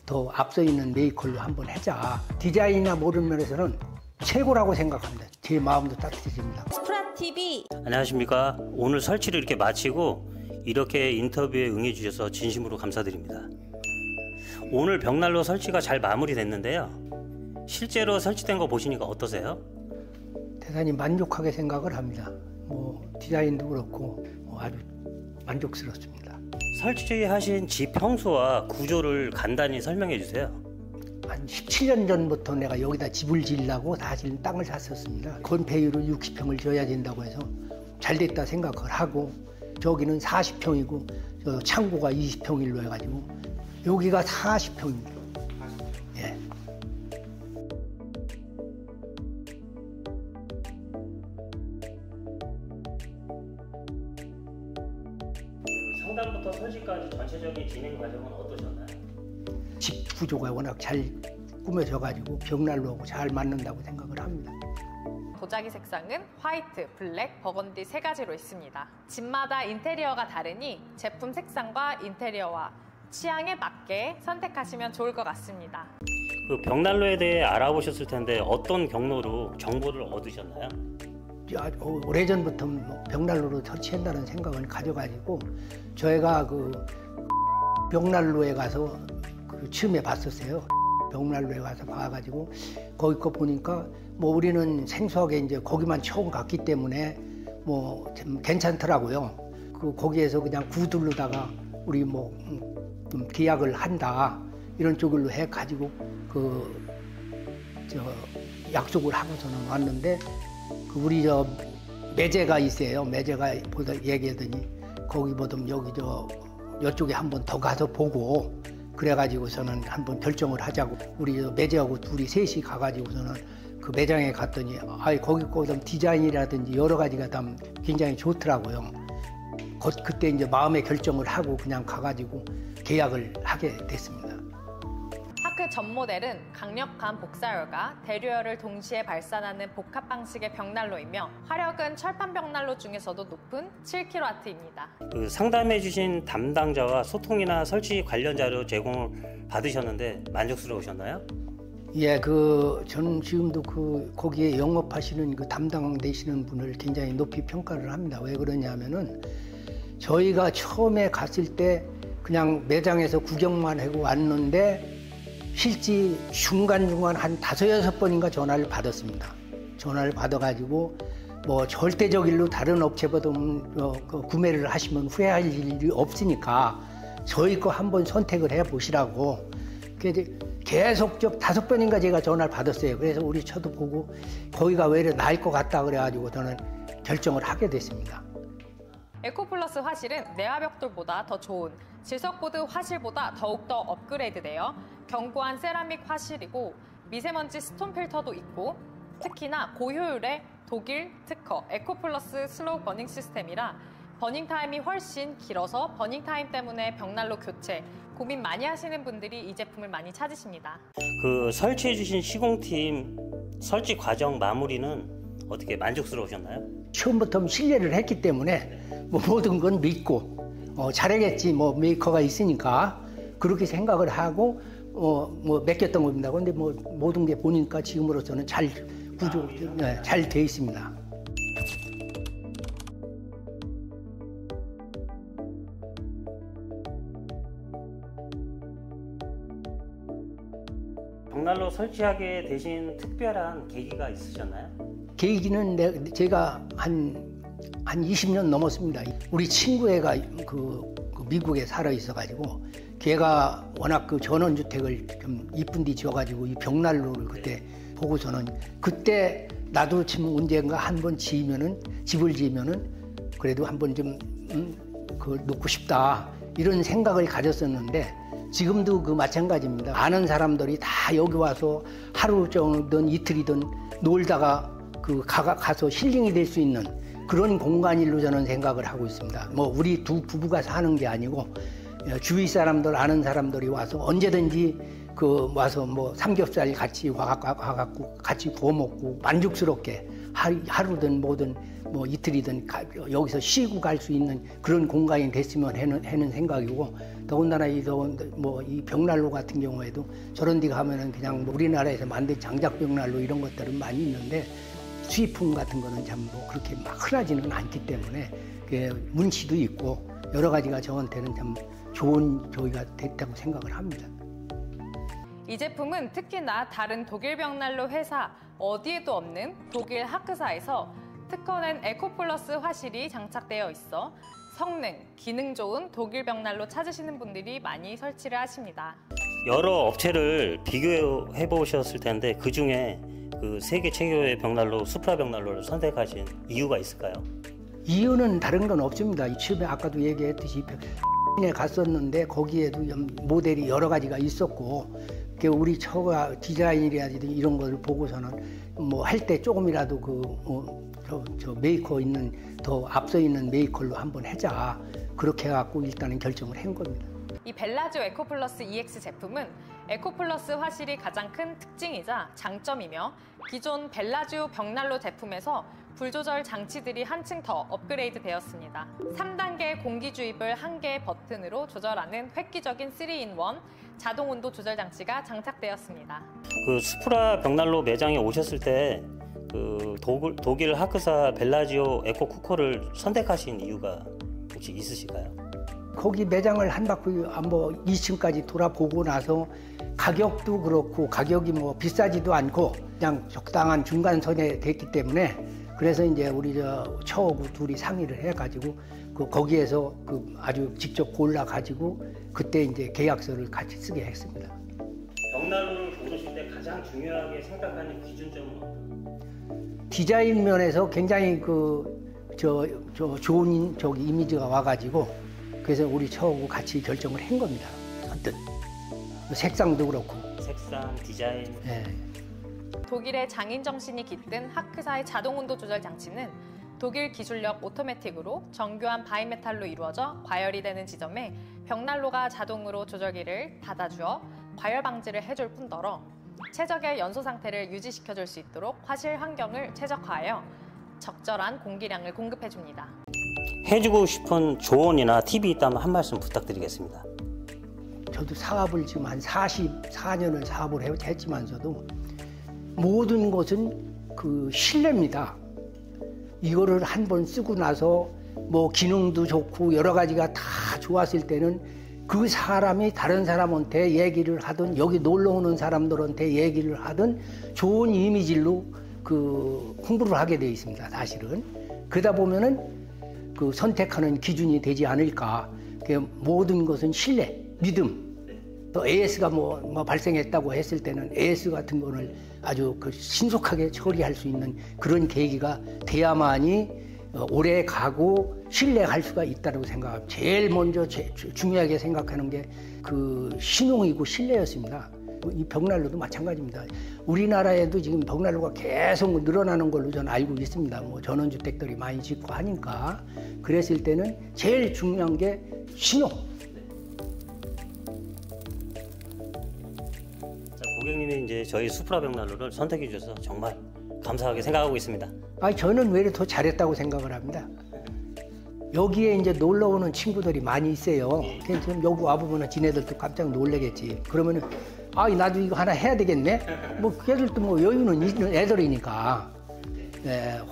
더 앞서 있는 메이커로 한번 하자. 디자인이나 모든 면에서는 최고라고 생각합니다. 제 마음도 따뜻해집니다. 스프라TV. 안녕하십니까. 오늘 설치를 이렇게 마치고 이렇게 인터뷰에 응해주셔서 진심으로 감사드립니다. 오늘 벽난로 설치가 잘 마무리됐는데요. 실제로 설치된 거 보시니까 어떠세요? 대단히 만족하게 생각을 합니다. 디자인도 그렇고 아주 만족스럽습니다. 설치하신 집 평수와 구조를 간단히 설명해 주세요. 한 17년 전부터 내가 여기다 집을 지으려고 사실 땅을 샀었습니다. 건폐율을 60평을 줘야 된다고 해서 잘 됐다 생각을 하고, 저기는 40평이고 저 창고가 20평일로 해가지고 여기가 40평입니다. 예. 상담부터 설치까지 전체적인 진행 과정은 어떠셨나요? 집 구조가 워낙 잘 꾸며져가지고 벽난로하고 잘 맞는다고 생각을 합니다. 도자기 색상은 화이트, 블랙, 버건디 세 가지로 있습니다. 집마다 인테리어가 다르니 제품 색상과 인테리어와 취향에 맞게 선택하시면 좋을 것 같습니다. 그 벽난로에 대해 알아보셨을 텐데 어떤 경로로 정보를 얻으셨나요? 오래전부터 벽난로로 설치한다는 생각을 가져가지고 저희가 그 벽난로에 가서 처음에 봤었어요. 벽난로에 가서 봐가지고 거기 거 보니까 우리는 생소하게 이제 거기만 처음 갔기 때문에 좀 괜찮더라고요. 거기에서 그냥 구두르다가 우리 좀 계약을 한다 이런 쪽으로 해가지고 약속을 하고서는 왔는데, 우리 매제가 있어요. 매제가 얘기하더니 거기보다 여기 이쪽에 한번 더 가서 보고, 그래가지고서는 한번 결정을 하자고 우리 매제하고 둘이 셋이 가가지고서는 그 매장에 갔더니 거기 디자인이라든지 여러 가지가 다 굉장히 좋더라고요. 그때 이제 마음의 결정을 하고 그냥 가가지고 계약을 하게 됐습니다. 하크 전 모델은 강력한 복사열과 대류열을 동시에 발산하는 복합 방식의 벽난로이며 화력은 철판 벽난로 중에서도 높은 7kW입니다. 상담해 주신 담당자와 소통이나 설치 관련 자료 제공을 받으셨는데 만족스러우셨나요? 예, 저는 지금도 거기에 영업하시는 담당되시는 분을 굉장히 높이 평가를 합니다. 왜 그러냐면은 저희가 처음에 갔을 때 그냥 매장에서 구경만 하고 왔는데 실제 중간중간 한 5-6번인가 전화를 받았습니다. 전화를 받아가지고 절대적일로 다른 업체보다 구매를 하시면 후회할 일이 없으니까 저희 거 한번 선택을 해보시라고. 계속적 5번인가 제가 전화를 받았어요. 그래서 우리 저도 보고 거기가 왜 이래 나을 것 같다 그래가지고 저는 결정을 하게 됐습니다. 에코플러스 화실은 내화벽돌보다 더 좋은 질석보드 화실보다 더욱더 업그레이드되어 견고한 세라믹 화실이고 미세먼지 스톤 필터도 있고, 특히나 고효율의 독일 특허 에코플러스 슬로우 버닝 시스템이라 버닝 타임이 훨씬 길어서 버닝 타임 때문에 벽난로 교체 고민 많이 하시는 분들이 이 제품을 많이 찾으십니다. 설치해 주신 시공팀 설치 과정 마무리는 어떻게 만족스러우셨나요? 처음부터 신뢰를 했기 때문에 모든 건 믿고 잘하겠지 메이커가 있으니까 그렇게 생각을 하고 맡겼던 겁니다. 그런데 모든 게 보니까 지금으로서는 잘 돼 있습니다. 벽난로 설치하게 되신 특별한 계기가 있으셨나요? 계기는 제가 한 20년 넘었습니다. 우리 친구애가 미국에 살아 있어가지고 걔가 워낙 전원주택을 좀 이쁜 데 지어가지고 이 벽난로를 그때 보고서는 그때 나도 지금 언젠가 한번 집을 지으면은 그래도 한번 좀 놓고 싶다 이런 생각을 가졌었는데, 지금도 마찬가지입니다. 아는 사람들이 다 여기 와서 하루 정도든 이틀이든 놀다가 가서 힐링이 될 수 있는 그런 공간일로 저는 생각을 하고 있습니다. 우리 두 부부가 사는 게 아니고 주위 사람들 아는 사람들이 와서 언제든지 와서 삼겹살 같이 와갖고 같이 구워 먹고 만족스럽게 하루든 뭐든 이틀이든 여기서 쉬고 갈 수 있는 그런 공간이 됐으면 하는 생각이고, 더군다나 이 벽난로 같은 경우에도 저런 데 가면은 그냥 뭐 우리나라에서 만든 장작 벽난로 이런 것들은 많이 있는데 수입품 같은 거는 참 뭐 그렇게 막 흔하지는 않기 때문에 문치도 있고 여러 가지가 저한테는 참 좋은 저희가 됐다고 생각을 합니다. 이 제품은 특히나 다른 독일 벽난로 회사 어디에도 없는 독일 하크사에서 특허낸 에코플러스 화실이 장착되어 있어 성능, 기능 좋은 독일 벽난로 찾으시는 분들이 많이 설치를 하십니다. 여러 업체를 비교해 보셨을 텐데 그 중에 그 세계 최고의 벽난로 수프라 벽난로를 선택하신 이유가 있을까요? 이유는 다른 건 없습니다. 처음에 아까도 얘기했듯이 에 갔었는데 거기에도 모델이 여러 가지가 있었고 우리 처가 디자인이라든지 이런 걸 보고서는 뭐 할 때 조금이라도 저 메이커 있는 더 앞서 있는 메이커로 한번 하자 그렇게 해갖고 일단은 결정을 한 겁니다. 이 벨라지오 에코플러스 EX 제품은 에코플러스 화실이 가장 큰 특징이자 장점이며 기존 벨라지오 벽난로 제품에서 불 조절 장치들이 한층 더 업그레이드 되었습니다. 3단계 공기 주입을 한 개의 버튼으로 조절하는 획기적인 3-in-1 자동 온도 조절 장치가 장착되었습니다. 그 수프라 벽난로 매장에 오셨을 때 그 독일 하크사 벨라지오 에코 쿠커를 선택하신 이유가 혹시 있으실까요? 거기 매장을 한 바퀴 뭐 2층까지 돌아보고 나서 가격도 그렇고 가격이 뭐 비싸지도 않고 그냥 적당한 중간선에 됐기 때문에 그래서 이제 우리 처하고 둘이 상의를 해가지고 거기에서 아주 직접 골라가지고 그때 이제 계약서를 같이 쓰게 했습니다. 벽난로를 고르실 때 가장 중요하게 생각하는 기준점은 어떤? 디자인 면에서 굉장히 좋은 이미지가 와가지고 그래서 우리 처하고 같이 결정을 한 겁니다. 어떤 색상도 그렇고. 색상, 디자인. 네. 독일의 장인 정신이 깃든 하크사의 자동 온도 조절 장치는 독일 기술력 오토매틱으로 정교한 바이메탈로 이루어져 과열이 되는 지점에 벽난로가 자동으로 조절기를 닫아주어 과열 방지를 해줄 뿐더러 최적의 연소 상태를 유지시켜줄 수 있도록 화실 환경을 최적화하여 적절한 공기량을 공급해줍니다. 해주고 싶은 조언이나 팁이 있다면 한 말씀 부탁드리겠습니다. 저도 사업을 지금 한 44년을 사업을 했지만서도 모든 것은 신뢰입니다. 이거를 한 번 쓰고 나서 뭐 기능도 좋고 여러 가지가 다 좋았을 때는 그 사람이 다른 사람한테 얘기를 하든 여기 놀러 오는 사람들한테 얘기를 하든 좋은 이미지로 홍보를 하게 되어 있습니다. 사실은 그러다 보면은 선택하는 기준이 되지 않을까. 모든 것은 신뢰, 믿음. 또 AS가 뭐 발생했다고 했을 때는 AS 같은 거를 아주 신속하게 처리할 수 있는 그런 계기가 돼야만이 오래 가고 신뢰할 수가 있다고 생각합니다. 제일 먼저 중요하게 생각하는 게 신용이고 신뢰였습니다. 이 벽난로도 마찬가지입니다. 우리나라에도 지금 벽난로가 계속 늘어나는 걸로 저는 알고 있습니다. 뭐 전원주택들이 많이 짓고 하니까. 그랬을 때는 제일 중요한 게 신용. 고객님이 이제 저희 수프라 벽난로를 선택해 주셔서 정말 감사하게 생각하고 있습니다. 저는 외려 더 잘했다고 생각을 합니다. 여기에 이제 놀러 오는 친구들이 많이 있어요. 지금 여기 와보면 지네들도 깜짝 놀라겠지. 그러면은 나도 이거 하나 해야 되겠네. 뭐 걔들도 뭐 여유는 있는 애들이니까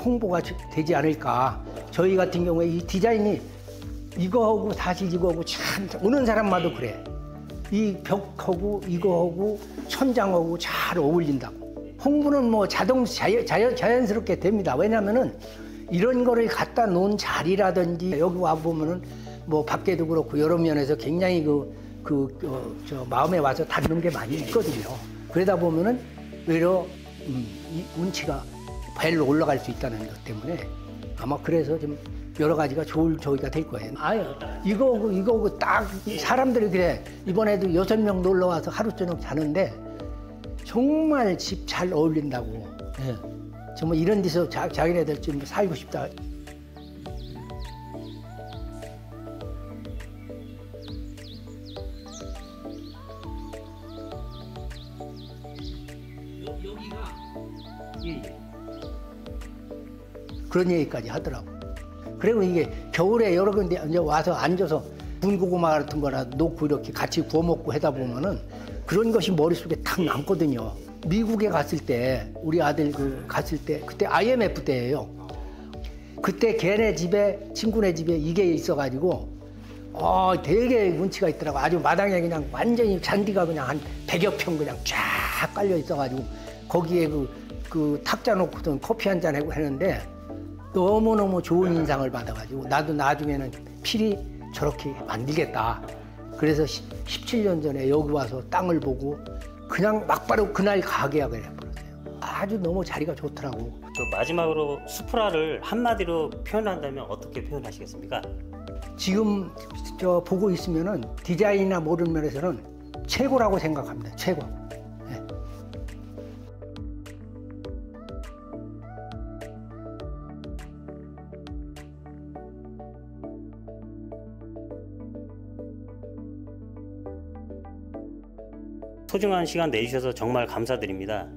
홍보가 되지 않을까. 저희 같은 경우에 이 디자인이 이거하고 사실 이거하고 참 오는 사람마다 그래. 이 벽하고 이거하고 천장하고 잘 어울린다고. 홍보는 뭐 자연스럽게 됩니다. 왜냐면은 이런 거를 갖다 놓은 자리라든지 여기 와 보면은 뭐 밖에도 그렇고 여러 면에서 굉장히 마음에 와서 닿는 게 많이 있거든요. 그러다 보면은 오히려 이 운치가 벨로 올라갈 수 있다는 것 때문에 아마 그래서 좀 여러 가지가 좋을 저희가 될 거예요. 이거고 딱 사람들이 그래. 이번에도 6명 놀러 와서 하루 저녁 자는데 정말 집 잘 어울린다고. 정말 이런 데서 자기네들 좀 살고 싶다. 여기가 그런 얘기까지 하더라고. 그리고 이게 겨울에 여러 군데 와서 앉아서 군고구마 같은 거나 놓고 이렇게 같이 구워 먹고 하다 보면은 그런 것이 머릿속에 탁 남거든요. 미국에 갔을 때 우리 아들 갔을 때 그때 IMF 때예요. 그때 걔네 집에 친구네 집에 이게 있어가지고 되게 운치가 있더라고. 아주 마당에 그냥 완전히 잔디가 그냥 한 100여 평 그냥 쫙 깔려 있어가지고 거기에 그 탁자 놓고선 커피 한잔 하고 했는데 너무너무 좋은 인상을 받아가지고 나도 나중에는 필히 저렇게 만들겠다. 그래서 17년 전에 여기 와서 땅을 보고 그냥 막바로 그날 가계약을 해버렸어요. 아주 너무 자리가 좋더라고. 마지막으로 수프라를 한마디로 표현한다면 어떻게 표현하시겠습니까? 지금 저 보고 있으면은 디자인이나 모든 면에서는 최고라고 생각합니다. 최고. 네. 소중한 시간 내주셔서 정말 감사드립니다.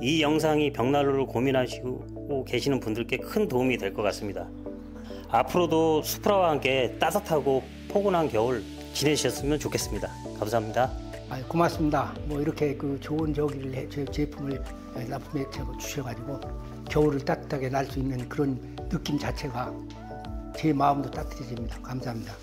이 영상이 벽난로를 고민하시고 계시는 분들께 큰 도움이 될 것 같습니다. 앞으로도 수프라와 함께 따뜻하고 포근한 겨울 지내셨으면 좋겠습니다. 감사합니다. 고맙습니다. 뭐 이렇게 그 좋은 제품을 납품해 주셔가지고 겨울을 따뜻하게 날 수 있는 그런 느낌 자체가 제 마음도 따뜻해집니다. 감사합니다.